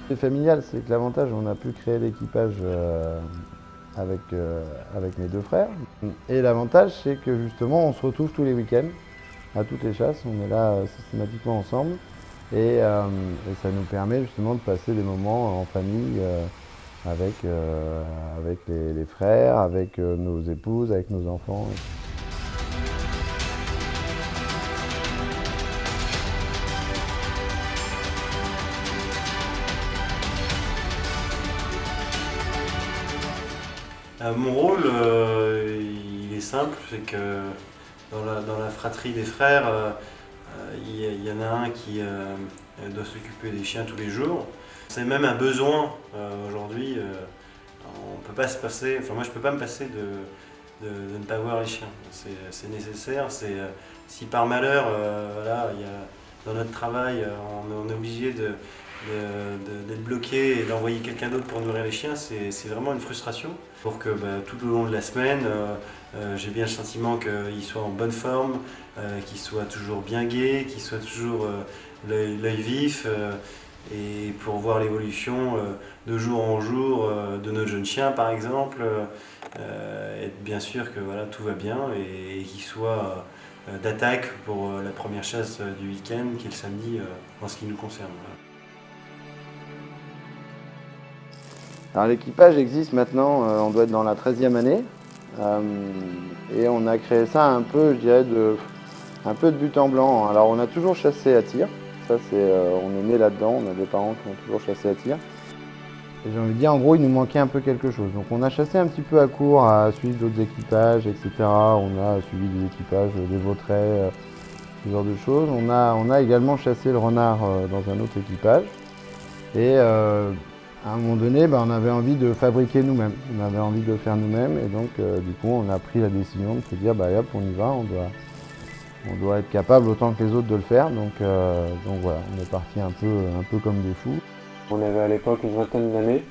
C'est familial, c'est que l'avantage, on a pu créer l'équipage avec mes deux frères. Et l'avantage, c'est que justement, on se retrouve tous les week-ends à toutes les chasses. On est là systématiquement ensemble. Et ça nous permet justement de passer des moments en famille avec les frères, avec nos épouses, avec nos enfants. Mon rôle, il est simple, c'est que dans la fratrie des frères, il y en a un qui doit s'occuper des chiens tous les jours. C'est même un besoin aujourd'hui. On peut pas se passer, enfin moi je peux pas me passer de ne pas voir les chiens. C'est nécessaire. Si par malheur, voilà, dans notre travail, on est obligé d'être bloqué et d'envoyer quelqu'un d'autre pour nourrir les chiens, c'est vraiment une frustration. Pour que tout au long de la semaine, j'ai bien le sentiment qu'ils soient en bonne forme, qu'ils soient toujours bien gais, qu'ils soient toujours l'œil vif, et pour voir l'évolution de jour en jour de notre jeune chien par exemple, être bien sûr que voilà, tout va bien et qu'ils soient d'attaque pour la première chasse du week-end qui est le samedi en ce qui nous concerne. Alors l'équipage existe maintenant, on doit être dans la 13e année. Et on a créé ça un peu, je dirais, un peu de but en blanc. Alors on a toujours chassé à tir. Ça, on est né là-dedans, on a des parents qui ont toujours chassé à tir. Et j'ai envie de dire, en gros, il nous manquait un peu quelque chose. Donc on a chassé un petit peu à court, à suivre d'autres équipages, etc. On a suivi des équipages, des vautrets, ce genre de choses. On a également chassé le renard dans un autre équipage. Et à un moment donné, on avait envie de fabriquer nous-mêmes. On avait envie de le faire nous-mêmes. Et donc, du coup, on a pris la décision de se dire, hop, on y va, on doit être capable autant que les autres de le faire. Donc voilà, on est parti un peu comme des fous. On avait à l'époque une vingtaine d'années,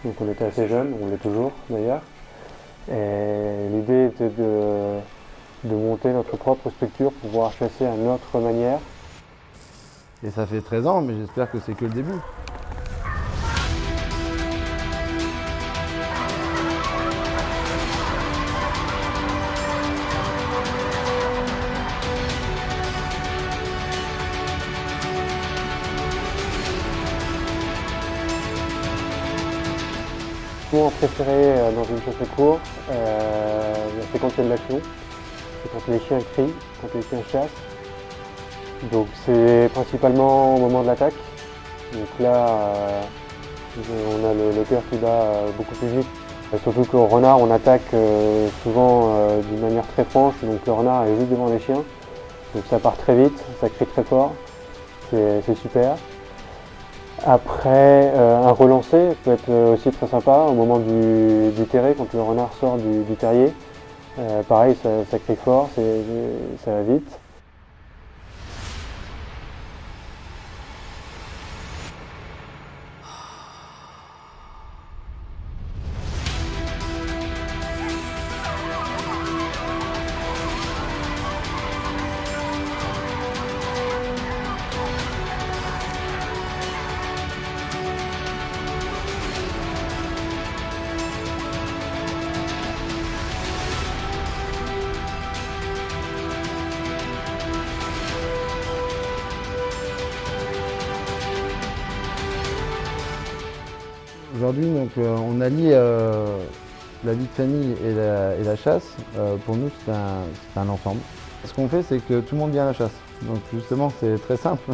donc on était assez jeunes, on l'est toujours d'ailleurs. Et l'idée était de monter notre propre structure pour pouvoir chasser à notre manière. Et ça fait 13 ans, mais j'espère que c'est que le début. Mon moment préféré dans une chasse de course, c'est quand il y a de l'action, c'est quand les chiens crient, quand les chiens chassent. Donc c'est principalement au moment de l'attaque. Donc là, on a le cœur qui bat beaucoup plus vite. Surtout qu'au renard, on attaque souvent d'une manière très franche, donc le renard est juste devant les chiens. Donc ça part très vite, ça crie très fort, c'est super. Après, un relancé peut être aussi très sympa au moment du terré, quand le renard sort du terrier. Pareil, ça crie fort, ça va vite. Aujourd'hui, on allie la vie de famille et la chasse. Pour nous, c'est un ensemble. Ce qu'on fait, c'est que tout le monde vient à la chasse. Donc justement, c'est très simple.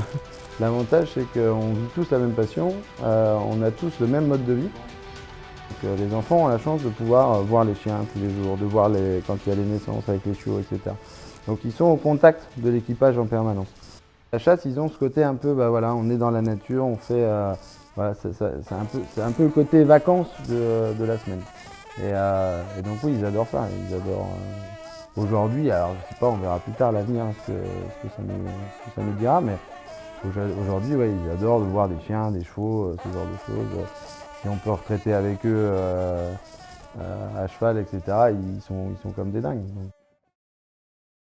L'avantage, c'est qu'on vit tous la même passion, on a tous le même mode de vie. Donc, les enfants ont la chance de pouvoir voir les chiens tous les jours, de voir quand il y a les naissances avec les chiots, etc. Donc ils sont au contact de l'équipage en permanence. La chasse, ils ont ce côté un peu, voilà, on est dans la nature, on fait, voilà, c'est un peu le côté vacances de la semaine. Et donc oui, ils adorent ça, ils adorent. Aujourd'hui, alors je sais pas, on verra plus tard l'avenir ce que ça nous dira, mais aujourd'hui, ouais, ils adorent de voir des chiens, des chevaux, ce genre de choses. Si on peut retraiter avec eux à cheval, etc., ils sont comme des dingues. Donc.